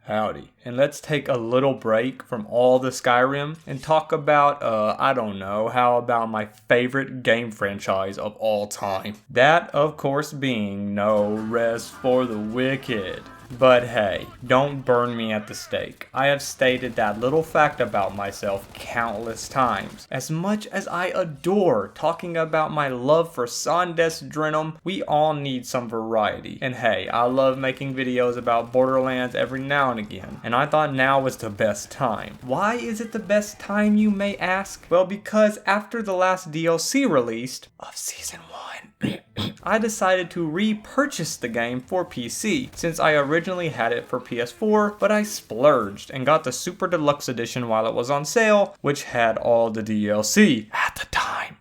Howdy, and let's take a little break from all the Skyrim and talk about, I don't know, how about my favorite game franchise of all time. That, of course, being No Rest for the Wicked. But hey, don't burn me at the stake. I have stated that little fact about myself countless times. As much as I adore talking about my love for Sandes Drenum, we all need some variety. And hey, I love making videos about Borderlands every now and again, and I thought now was the best time. Why is it the best time, you may ask? Well, because after the last DLC released of Season 1, I decided to repurchase the game for PC, since I originally had it for PS4, but I splurged and got the Super Deluxe Edition while it was on sale, which had all the DLC at the time.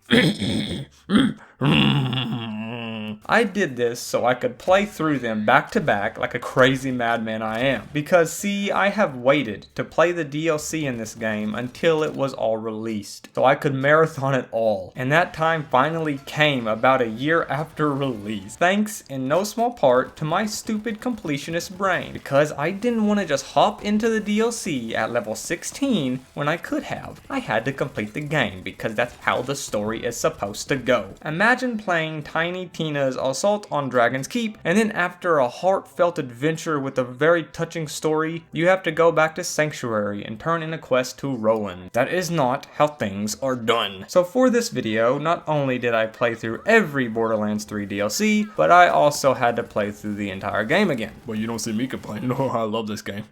I did this so I could play through them back to back like a crazy madman I am. Because see, I have waited to play the DLC in this game until it was all released, so I could marathon it all. And that time finally came about a year after release, thanks in no small part to my stupid completionist brain. Because I didn't want to just hop into the DLC at level 16 when I could have. I had to complete the game because that's how the story is supposed to go. Imagine playing Tiny Tina's Assault on Dragon's Keep, and then after a heartfelt adventure with a very touching story, you have to go back to Sanctuary and turn in a quest to Roland. That is not how things are done. So for this video, not only did I play through every Borderlands 3 DLC, but I also had to play through the entire game again. Well, you don't see me complaining. Oh, I love this game.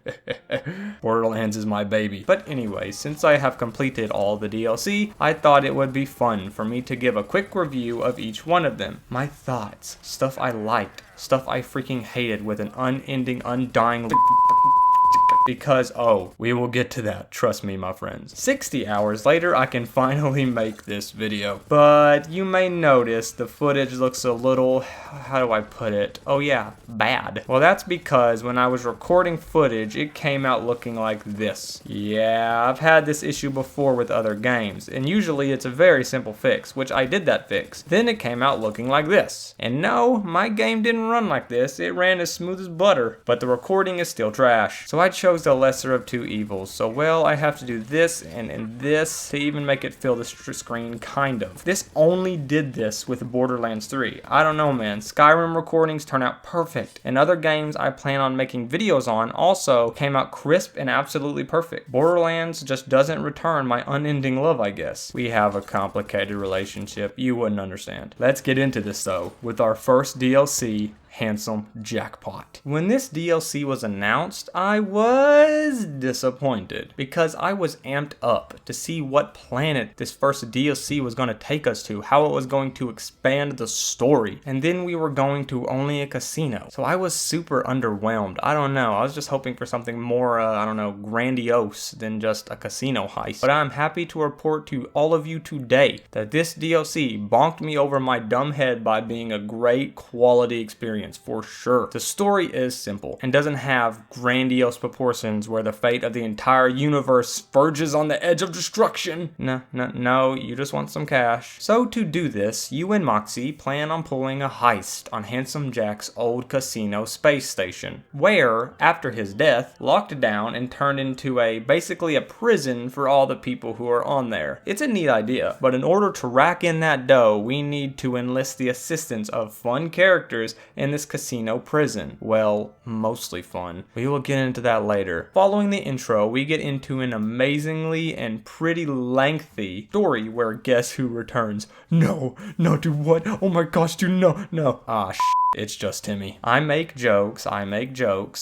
Borderlands is my baby. But anyway, since I have completed all the DLC, I thought it would be fun for me to give a quick review of each one of them. My thoughts, stuff I liked, stuff I freaking hated with an unending, undying because, oh, we will get to that, trust me my friends. 60 hours later, I can finally make this video. But you may notice the footage looks a little, how do I put it? Oh yeah, bad. Well, that's because when I was recording footage, it came out looking like this. Yeah, I've had this issue before with other games, and usually it's a very simple fix, which I did that fix. Then it came out looking like this. And no, my game didn't run like this, it ran as smooth as butter, but the recording is still trash. So I chose the lesser of two evils. So well, I have to do this and this to even make it fill the screen, kind of. This only did this with Borderlands 3. I don't know, man. Skyrim recordings turn out perfect, and other games I plan on making videos on also came out crisp and absolutely perfect. Borderlands just doesn't return my unending love, I guess. We have a complicated relationship. You wouldn't understand. Let's get into this though, with our first DLC, Handsome Jackpot. When this DLC was announced, I was disappointed because I was amped up to see what planet this first DLC was going to take us to, how it was going to expand the story, and then we were going to only a casino. So I was super underwhelmed. I don't know, I was just hoping for something more, I don't know, grandiose than just a casino heist. But I'm happy to report to all of you today that this DLC bonked me over my dumb head by being a great quality experience. For sure. The story is simple and doesn't have grandiose proportions where the fate of the entire universe verges on the edge of destruction. No, you just want some cash. So to do this, you and Moxie plan on pulling a heist on Handsome Jack's old casino space station, where, after his death, locked down and turned into basically a prison for all the people who are on there. It's a neat idea, but in order to rack in that dough, we need to enlist the assistance of fun characters in this casino prison. Well, mostly fun. We will get into that later. Following the intro, we get into an amazingly and pretty lengthy story where guess who returns? No, do what? Oh my gosh, no. Ah, it's just Timmy. I make jokes,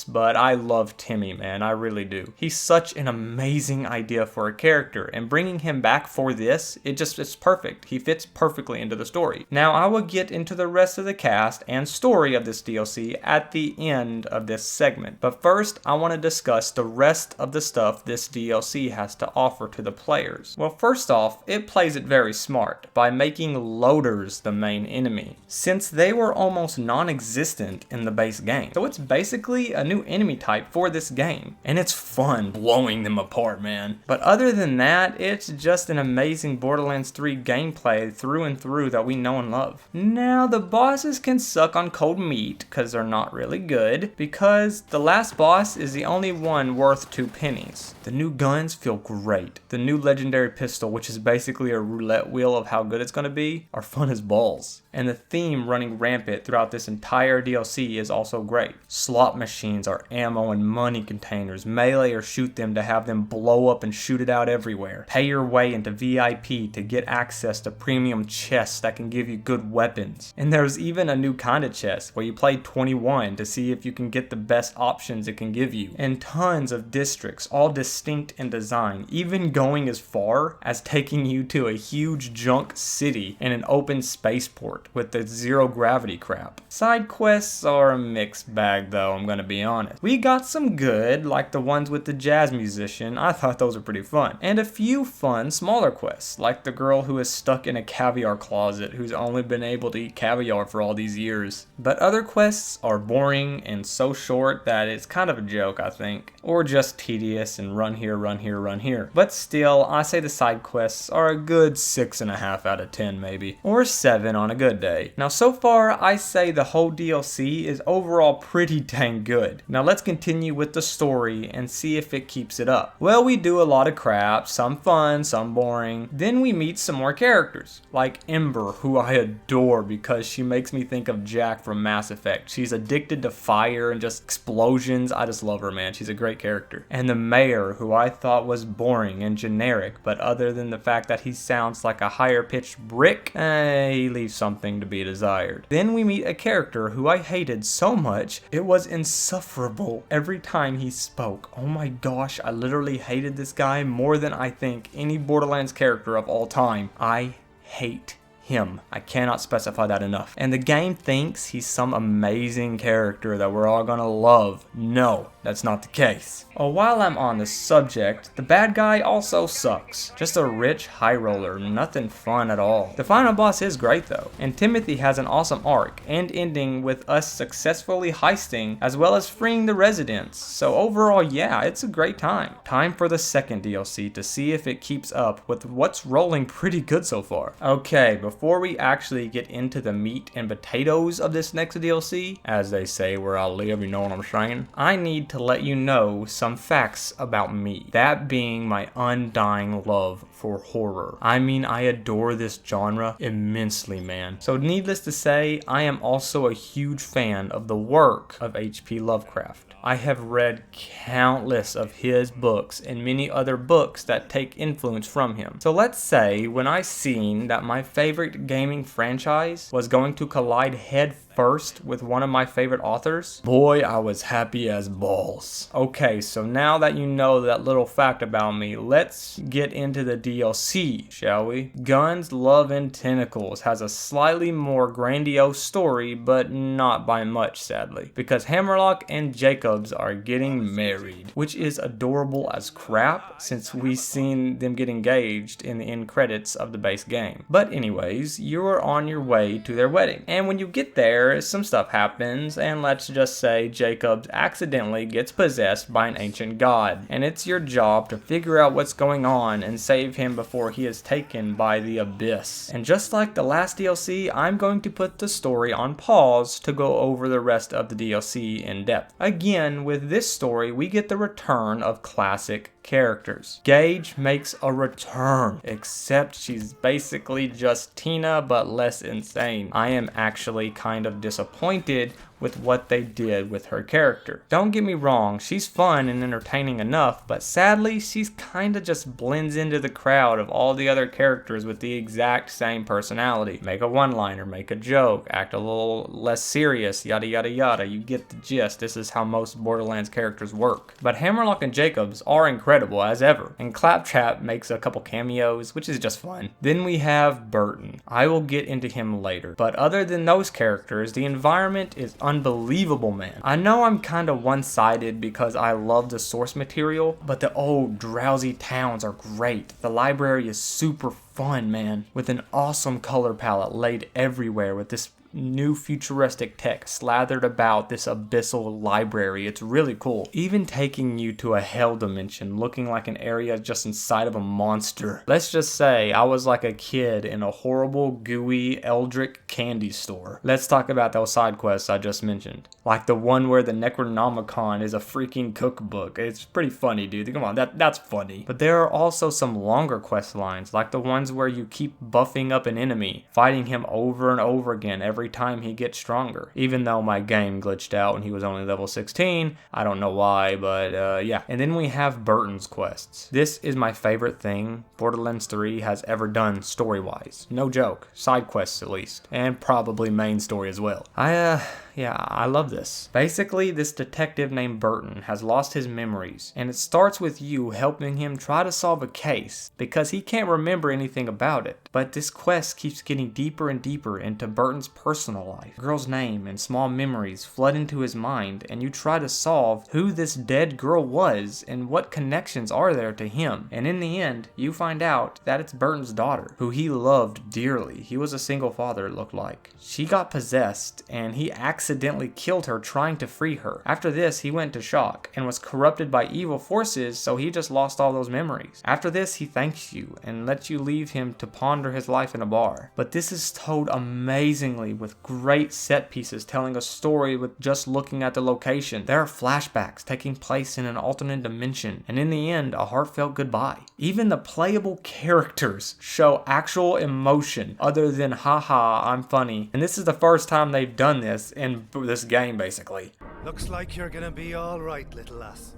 but I love Timmy, man, I really do. He's such an amazing idea for a character, and bringing him back for this, it's perfect. He fits perfectly into the story. Now, I will get into the rest of the cast and story of this DLC at the end of this segment, but first, I want to discuss the rest of the stuff this DLC has to offer to the players. Well, first off, it plays it very smart by making loaders the main enemy, since they were almost non-existent in the base game. So it's basically a new enemy type for this game, and it's fun blowing them apart, man. But other than that, it's just an amazing Borderlands 3 gameplay through and through that we know and love. Now, the bosses can suck on cold meat because they're not really good, because the last boss is the only one worth 2 pennies. The new guns feel great. The new legendary pistol, which is basically a roulette wheel of how good it's going to be, are fun as balls. And the theme running rampant throughout this entire DLC is also great. Slot machines are ammo and money containers. Melee or shoot them to have them blow up and shoot it out everywhere. Pay your way into VIP to get access to premium chests that can give you good weapons. And there's even a new kind of chest where you play 21 to see if you can get the best options it can give you. And tons of districts, all distinct in design, even going as far as taking you to a huge junk city in an open spaceport with the zero gravity crap. Side quests are a mixed bag though, I'm gonna be honest. We got some good, like the ones with the jazz musician. I thought those were pretty fun. And a few fun smaller quests, like the girl who is stuck in a caviar closet who's only been able to eat caviar for all these years. But other quests are boring and so short that it's kind of a joke, I think. Or just tedious and run here, run here, run here. But still, I say the side quests are a good 6.5 out of 10 maybe. Or 7 on a good day. Now so far, I say the whole DLC is overall pretty dang good. Now let's continue with the story and see if it keeps it up. Well, we do a lot of crap, some fun, some boring. Then we meet some more characters, like Ember, who I adore because she makes me think of Jack from Mass Effect. She's addicted to fire and just explosions. I just love her, man. She's a great character. And the mayor, who I thought was boring and generic, but other than the fact that he sounds like a higher pitched brick, he leaves something to be desired. Then we meet a character who I hated so much, it was insufferable every time he spoke. Oh my gosh, I literally hated this guy more than I think any Borderlands character of all time. I hate him. I cannot specify that enough. And the game thinks he's some amazing character that we're all gonna love. No, that's not the case. Oh, while I'm on the subject, the bad guy also sucks. Just a rich high roller, nothing fun at all. The final boss is great though, and Timothy has an awesome arc and ending with us successfully heisting as well as freeing the residents. So overall, yeah, it's a great time. Time for the second DLC to see if it keeps up with what's rolling pretty good so far. Okay, before we actually get into the meat and potatoes of this next DLC, as they say where I live, you know what I'm saying, I need to let you know some facts about me. That being my undying love for horror. I mean, I adore this genre immensely, man. So needless to say, I am also a huge fan of the work of H.P. Lovecraft. I have read countless of his books and many other books that take influence from him. So let's say when I seen that my favorite gaming franchise was going to collide head first with one of my favorite authors, boy, I was happy as balls. Okay, so now that you know that little fact about me, let's get into the DLC, shall we? Guns, Love, and Tentacles has a slightly more grandiose story, but not by much, sadly, because Hammerlock and Jacobs are getting married, which is adorable as crap since we've seen them get engaged in the end credits of the base game. But anyways, you are on your way to their wedding, and when you get there, some stuff happens, and let's just say Jacobs accidentally gets possessed by an ancient god, and it's your job to figure out what's going on and save him before he is taken by the abyss. And just like the last DLC, I'm going to put the story on pause to go over the rest of the DLC in depth. Again, with this story, we get the return of classic characters. Gage makes a return, except she's basically just Tina but less insane. I am actually kind of disappointed with what they did with her character. Don't get me wrong, she's fun and entertaining enough, but sadly she's kinda just blends into the crowd of all the other characters with the exact same personality. Make a one-liner, make a joke, act a little less serious, yada yada yada. You get the gist. This is how most Borderlands characters work. But Hammerlock and Jacobs are incredible as ever, and Claptrap makes a couple cameos, which is just fun. Then we have Burton. I will get into him later, but other than those characters, the environment is unbelievable, man. I know I'm kind of one-sided because I love the source material, but the old drowsy towns are great. The library is super fun, man, with an awesome color palette laid everywhere with this new futuristic tech slathered about this abyssal library. It's really cool. Even taking you to a hell dimension, looking like an area just inside of a monster. Let's just say I was like a kid in a horrible, gooey, eldritch candy store. Let's talk about those side quests I just mentioned. Like the one where the Necronomicon is a freaking cookbook. It's pretty funny, dude. Come on, that's funny. But there are also some longer quest lines, like the ones where you keep buffing up an enemy, fighting him over and over again every time he gets stronger. Even though my game glitched out when he was only level 16, I don't know why, but yeah. And then we have Burton's quests. This is my favorite thing Borderlands 3 has ever done story-wise. No joke. Side quests at least. And probably main story as well. I love this. Basically, this detective named Burton has lost his memories, and it starts with you helping him try to solve a case, because he can't remember anything about it. But this quest keeps getting deeper and deeper into Burton's personal life. The girl's name and small memories flood into his mind, and you try to solve who this dead girl was and what connections are there to him. And in the end, you find out that it's Burton's daughter, who he loved dearly. He was a single father, it looked like. She got possessed, and he accidentally killed her trying to free her. After this, he went to shock and was corrupted by evil forces, so he just lost all those memories. After this, he thanks you and lets you leave him to ponder his life in a bar. But this is told amazingly with great set pieces telling a story with just looking at the location. There are flashbacks taking place in an alternate dimension, and in the end, a heartfelt goodbye. Even the playable characters show actual emotion other than haha, I'm funny. And this is the first time they've done this in this game, basically. Looks like you're gonna be alright, little lass.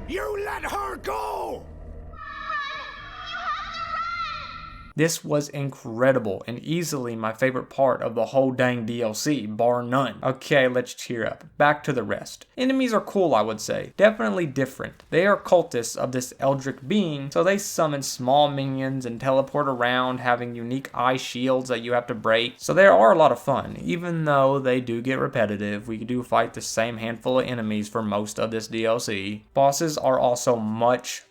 You let her go! This was incredible and easily my favorite part of the whole dang DLC, bar none. Okay, let's cheer up. Back to the rest. Enemies are cool, I would say. Definitely different. They are cultists of this eldritch being, so they summon small minions and teleport around, having unique eye shields that you have to break. So they are a lot of fun, even though they do get repetitive. We do fight the same handful of enemies for most of this DLC. Bosses are also much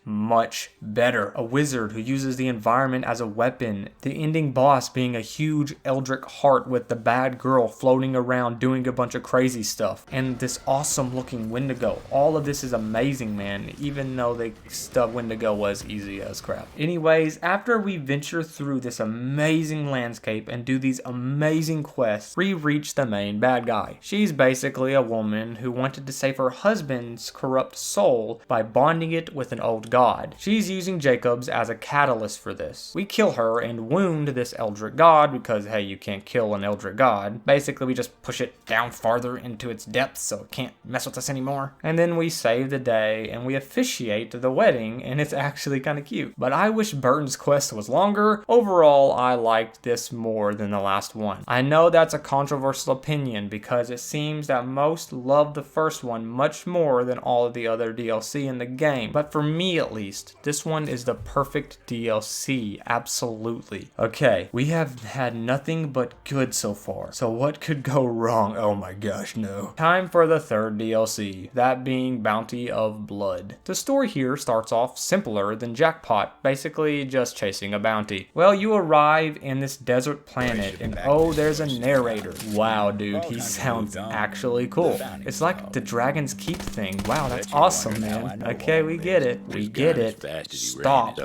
better. A wizard who uses the environment as a weapon. The ending boss being a huge eldritch heart with the bad girl floating around doing a bunch of crazy stuff. And this awesome looking Wendigo. All of this is amazing, man, even though the stuff Wendigo was easy as crap. Anyways, after we venture through this amazing landscape and do these amazing quests, we reach the main bad guy. She's basically a woman who wanted to save her husband's corrupt soul by bonding it with an old god. She's using Jacobs as a catalyst for this. We kill her and wound this eldritch god because, hey, you can't kill an eldritch god. Basically, we just push it down farther into its depths so it can't mess with us anymore. And then we save the day and we officiate the wedding, and it's actually kind of cute. But I wish Burton's quest was longer. Overall, I liked this more than the last one. I know that's a controversial opinion because it seems that most love the first one much more than all of the other DLC in the game. But for me at least, this one is the perfect DLC. Absolutely. Okay, we have had nothing but good so far. So what could go wrong? Oh my gosh, no. Time for the third DLC, that being Bounty of Blood. The story here starts off simpler than Jackpot, basically just chasing a bounty. Well, you arrive in this desert planet and oh, there's a narrator. Wow, dude, he sounds actually cool. It's like the Dragon's Keep thing. Wow, that's awesome, man. Okay, we get it. We get it. Stop.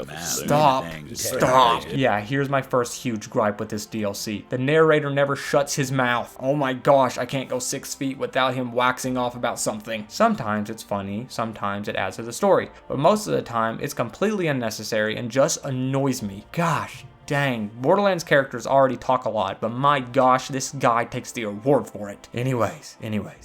Yeah, here's my first huge gripe with this DLC. The narrator never shuts his mouth. Oh my gosh, I can't go 6 feet without him waxing off about something. Sometimes it's funny, sometimes it adds to the story, but most of the time it's completely unnecessary and just annoys me. Gosh dang, Borderlands characters already talk a lot, but my gosh, this guy takes the award for it. Anyways,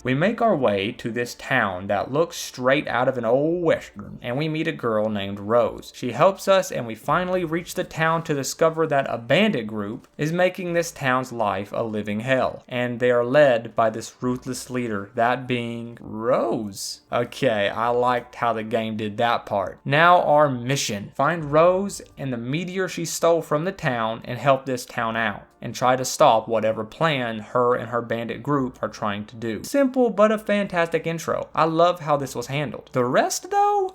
we make our way to this town that looks straight out of an old western, and we meet a girl named Rose. She helps us, and we finally reach the town to discover that a bandit group is making this town's life a living hell, and they are led by this ruthless leader, that being Rose. Okay, I liked how the game did that part. Now our mission. Find Rose and the meteor she stole from the town and help this town out and try to stop whatever plan her and her bandit group are trying to do. Simple but a fantastic intro. I love how this was handled. The rest though?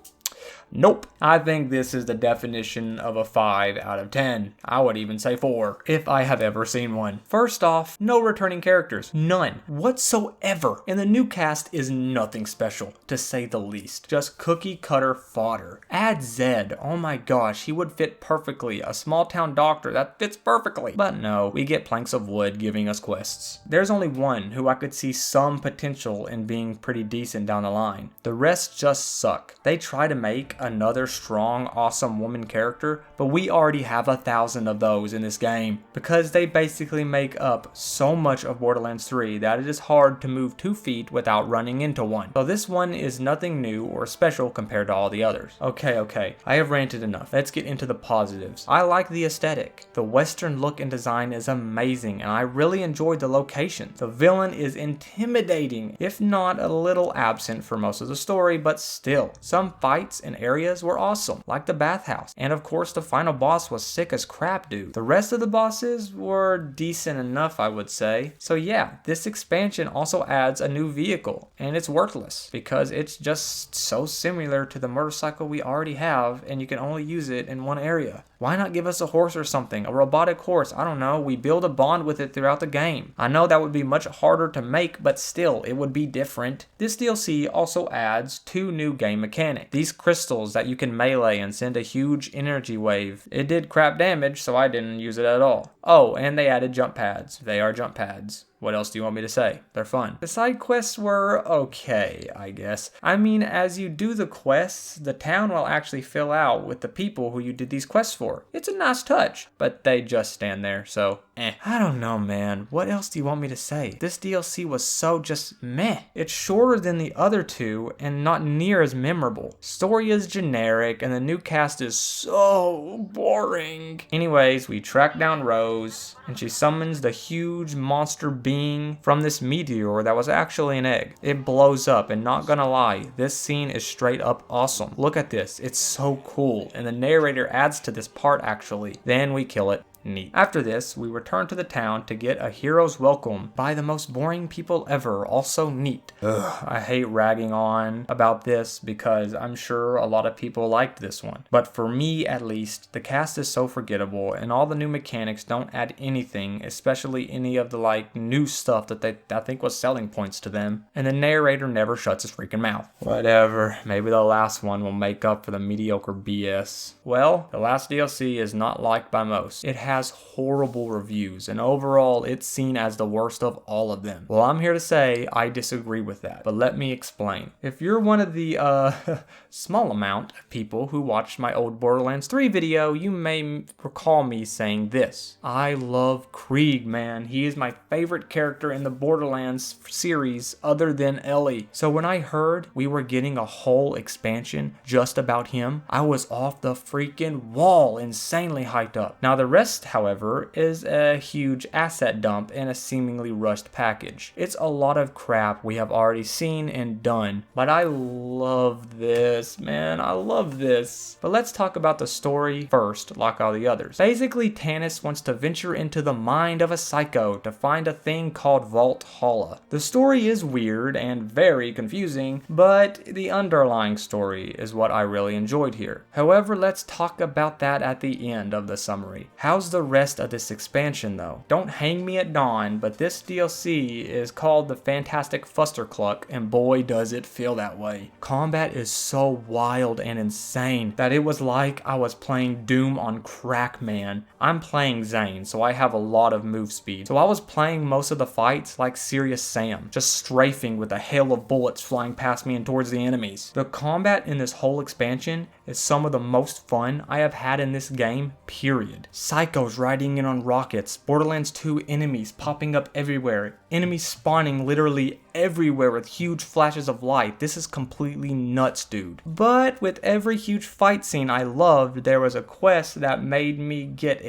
Nope. I think this is the definition of a 5 out of 10. I would even say 4, if I have ever seen one. First off, no returning characters. None. Whatsoever. And the new cast is nothing special, to say the least. Just cookie cutter fodder. Add Zed. Oh my gosh, he would fit perfectly. A small town doctor, that fits perfectly. But no, we get planks of wood giving us quests. There's only one who I could see some potential in being pretty decent down the line. The rest just suck. They try to make another strong, awesome woman character, but we already have 1,000 of those in this game, because they basically make up so much of Borderlands 3 that it is hard to move 2 feet without running into one. So this one is nothing new or special compared to all the others. Okay, I have ranted enough. Let's get into the positives. I like the aesthetic. The western look and design is amazing, and I really enjoyed the location. The villain is intimidating, if not a little absent for most of the story, but still. Some fights and areas were awesome, like the bathhouse. And of course the final boss was sick as crap, dude. The rest of the bosses were decent enough, I would say. So yeah, this expansion also adds a new vehicle, and it's worthless because it's just so similar to the motorcycle we already have, and you can only use it in one area. Why not give us a horse or something? A robotic horse, I don't know. We build a bond with it throughout the game. I know that would be much harder to make, but still, it would be different. This DLC also adds 2 new game mechanics. These crystals that you can melee and send a huge energy wave. It did crap damage, so I didn't use it at all. Oh, and they added jump pads. They are jump pads. What else do you want me to say? They're fun. The side quests were okay, I guess. I mean, as you do the quests, the town will actually fill out with the people who you did these quests for. It's a nice touch, but they just stand there, so I don't know, man. What else do you want me to say? This DLC was so just meh. It's shorter than the other 2 and not near as memorable. Story is generic and the new cast is so boring. Anyways, we track down Rose and she summons the huge monster being from this meteor that was actually an egg. It blows up, and not gonna lie, this scene is straight up awesome. Look at this, it's so cool, and the narrator adds to this part actually. Then we kill it. Neat. After this, we return to the town to get a hero's welcome by the most boring people ever, also neat. Ugh, I hate ragging on about this because I'm sure a lot of people liked this one. But for me at least, the cast is so forgettable and all the new mechanics don't add anything, especially any of the new stuff that I think was selling points to them. And the narrator never shuts his freaking mouth. Whatever, maybe the last one will make up for the mediocre BS. Well, the last DLC is not liked by most. It has horrible reviews, and overall it's seen as the worst of all of them. Well, I'm here to say I disagree with that, but let me explain. If you're one of the small amount of people who watched my old Borderlands 3 video, you may recall me saying this. I love Krieg, man. He is my favorite character in the Borderlands series other than Ellie. So when I heard we were getting a whole expansion just about him, I was off the freaking wall, insanely hyped up. Now the rest, however, is a huge asset dump and a seemingly rushed package. It's a lot of crap we have already seen and done, but I love this, man. I love this. But let's talk about the story first, like all the others. Basically, Tannis wants to venture into the mind of a psycho to find a thing called Valhalla. The story is weird and very confusing, but the underlying story is what I really enjoyed here. However, let's talk about that at the end of the summary. How's the rest of this expansion though? Don't hang me at dawn, but this DLC is called the Fantastic FUSTERCLUCK, and boy does it feel that way. Combat is so wild and insane that it was like I was playing Doom on crack, man. I'm playing Zane, so I have a lot of move speed. So I was playing most of the fights like Serious Sam, just strafing with a hail of bullets flying past me and towards the enemies. The combat in this whole expansion is some of the most fun I have had in this game, period. Psychos riding in on rockets, Borderlands 2 enemies popping up everywhere, enemies spawning literally everywhere with huge flashes of light. This is completely nuts, dude. But with every huge fight scene I loved, there was a quest that made me get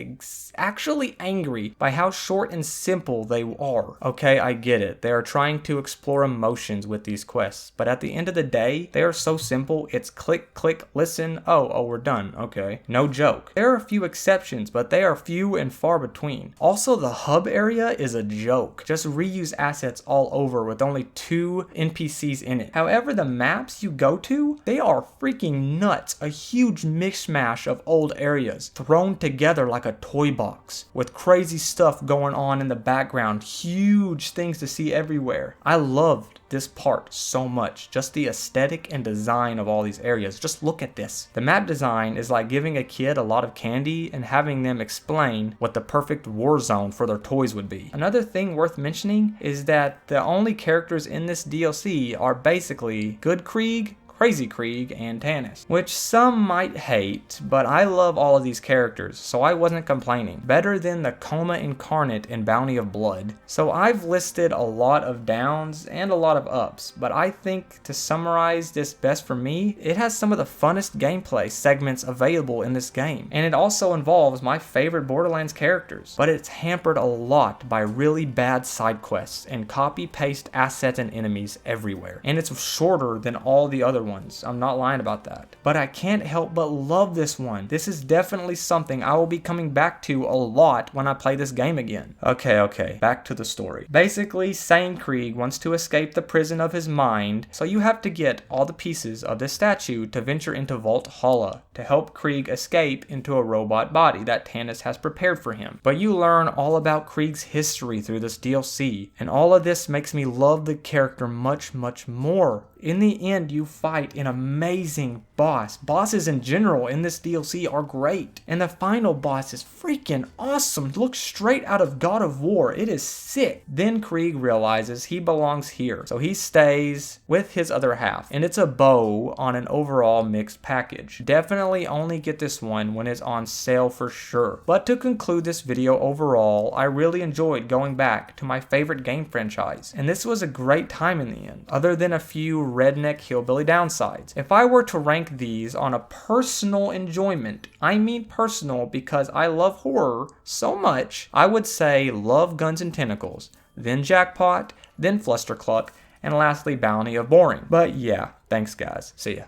actually angry by how short and simple they are. Okay, I get it. They are trying to explore emotions with these quests, but at the end of the day, they are so simple. It's click, click, listen, oh, we're done. Okay, no joke. There are a few exceptions, but they are few and far between. Also, the hub area is a joke. Just read reuse assets all over with only 2 NPCs in it. However, the maps you go to, they are freaking nuts. A huge mishmash of old areas thrown together like a toy box with crazy stuff going on in the background, huge things to see everywhere. I loved this part so much, just the aesthetic and design of all these areas. Just look at this. The map design is like giving a kid a lot of candy and having them explain what the perfect war zone for their toys would be. Another thing worth mentioning is that the only characters in this DLC are basically Good Krieg, Crazy Krieg, and Tannis, which some might hate, but I love all of these characters, so I wasn't complaining. Better than the Coma Incarnate in Bounty of Blood. So I've listed a lot of downs and a lot of ups, but I think to summarize this best for me, it has some of the funnest gameplay segments available in this game, and it also involves my favorite Borderlands characters, but it's hampered a lot by really bad side quests and copy-paste assets and enemies everywhere, and it's shorter than all the other ones. I'm not lying about that. But I can't help but love this one. This is definitely something I will be coming back to a lot when I play this game again. Okay, back to the story. Basically, Sane Krieg wants to escape the prison of his mind, so you have to get all the pieces of this statue to venture into Vault Hala to help Krieg escape into a robot body that Tannis has prepared for him. But you learn all about Krieg's history through this DLC, and all of this makes me love the character much, much more. In the end, you fight an amazing boss. Bosses in general in this DLC are great. And the final boss is freaking awesome. Looks straight out of God of War. It is sick. Then Krieg realizes he belongs here, so he stays with his other half. And it's a bow on an overall mixed package. Definitely only get this one when it's on sale for sure. But to conclude this video overall, I really enjoyed going back to my favorite game franchise. And this was a great time in the end, other than a few redneck hillbilly downsides. If I were to rank these on a personal enjoyment, I mean personal because I love horror so much, I would say Love, Guns, and Tentacles, then Jackpot, then FLUSTERCLUCK, and lastly Bounty of Boring. But yeah, thanks guys. See ya.